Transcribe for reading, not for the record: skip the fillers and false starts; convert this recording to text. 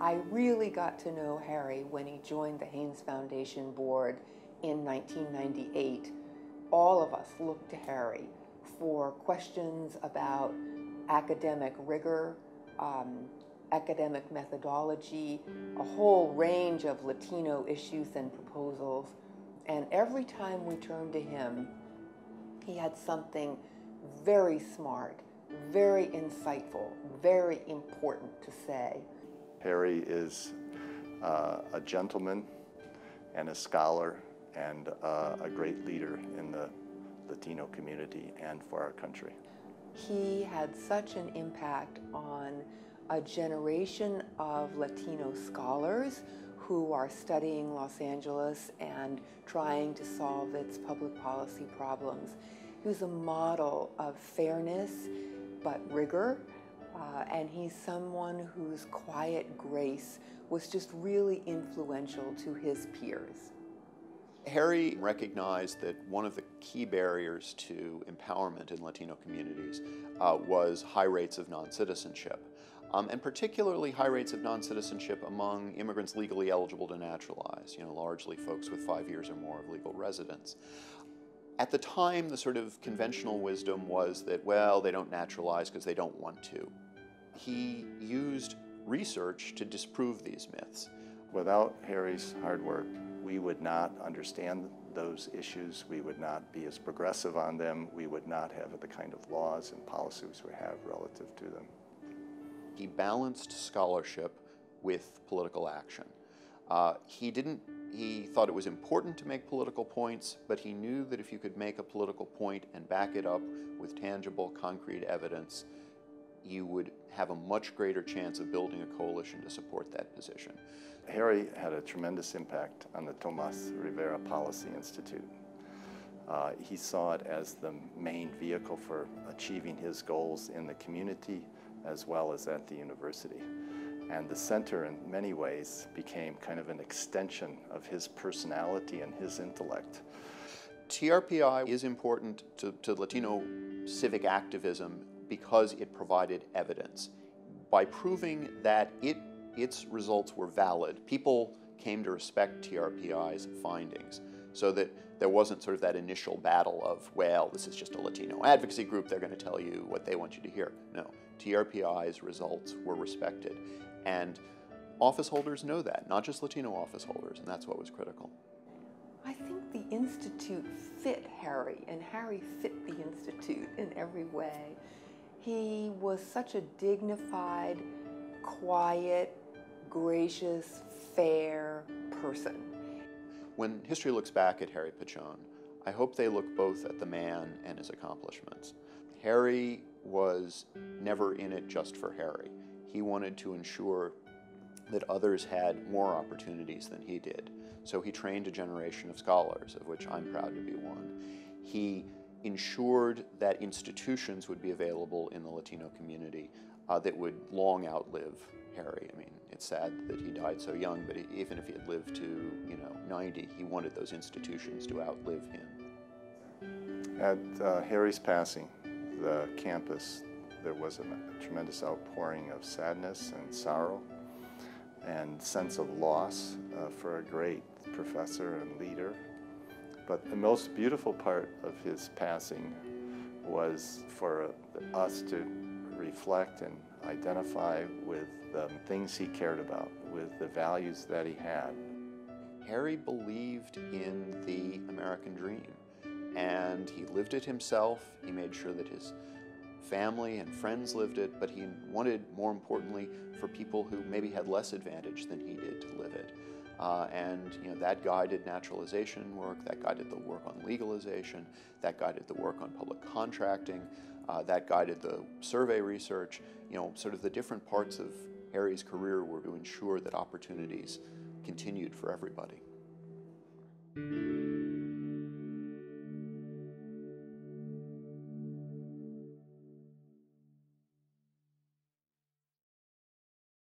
I really got to know Harry when he joined the Haynes Foundation board in 1998. All of us looked to Harry for questions about academic rigor, academic methodology, a whole range of Latino issues and proposals. And every time we turned to him, he had something very smart, very insightful, very important to say. Harry is a gentleman and a scholar and a great leader in the Latino community and for our country. He had such an impact on a generation of Latino scholars who are studying Los Angeles and trying to solve its public policy problems. He was a model of fairness but rigor, and he's someone whose quiet grace was just really influential to his peers. Harry recognized that one of the key barriers to empowerment in Latino communities was high rates of non-citizenship, and particularly high rates of non-citizenship among immigrants legally eligible to naturalize, largely folks with 5 years or more of legal residence. At the time, the sort of conventional wisdom was that, well, they don't naturalize because they don't want to. He used research to disprove these myths. Without Harry's hard work, we would not understand those issues, we would not be as progressive on them, we would not have the kind of laws and policies we have relative to them. He balanced scholarship with political action. He thought it was important to make political points, but he knew that if you could make a political point and back it up with tangible, concrete evidence, you would have a much greater chance of building a coalition to support that position. Harry had a tremendous impact on the Tomas Rivera Policy Institute. He saw it as the main vehicle for achieving his goals in the community as well as at the university. And the center, in many ways, became kind of an extension of his personality and his intellect. TRPI is important to Latino civic activism because it provided evidence. By proving that its results were valid, people came to respect TRPI's findings, so that there wasn't sort of that initial battle of, well, this is just a Latino advocacy group, they're going to tell you what they want you to hear. No, TRPI's results were respected. And office holders know that, not just Latino office holders, and that's what was critical. I think the Institute fit Harry, and Harry fit the Institute in every way. He was such a dignified, quiet, gracious, fair person. When history looks back at Harry Pachón, I hope they look both at the man and his accomplishments. Harry was never in it just for Harry. He wanted to ensure that others had more opportunities than he did. So he trained a generation of scholars, of which I'm proud to be one. He ensured that institutions would be available in the Latino community that would long outlive Harry. I mean, it's sad that he died so young, but even if he had lived to, 90, he wanted those institutions to outlive him. At Harry's passing, the campus, there was a tremendous outpouring of sadness and sorrow and sense of loss for a great professor and leader. But the most beautiful part of his passing was for us to reflect and identify with the things he cared about, with the values that he had. Harry believed in the American dream, and he lived it himself. He made sure that his family and friends lived it, but he wanted, more importantly, for people who maybe had less advantage than he did to live it. And that guided naturalization work, that guided the work on legalization, that guided the work on public contracting, that guided the survey research. Sort of the different parts of Harry's career were to ensure that opportunities continued for everybody.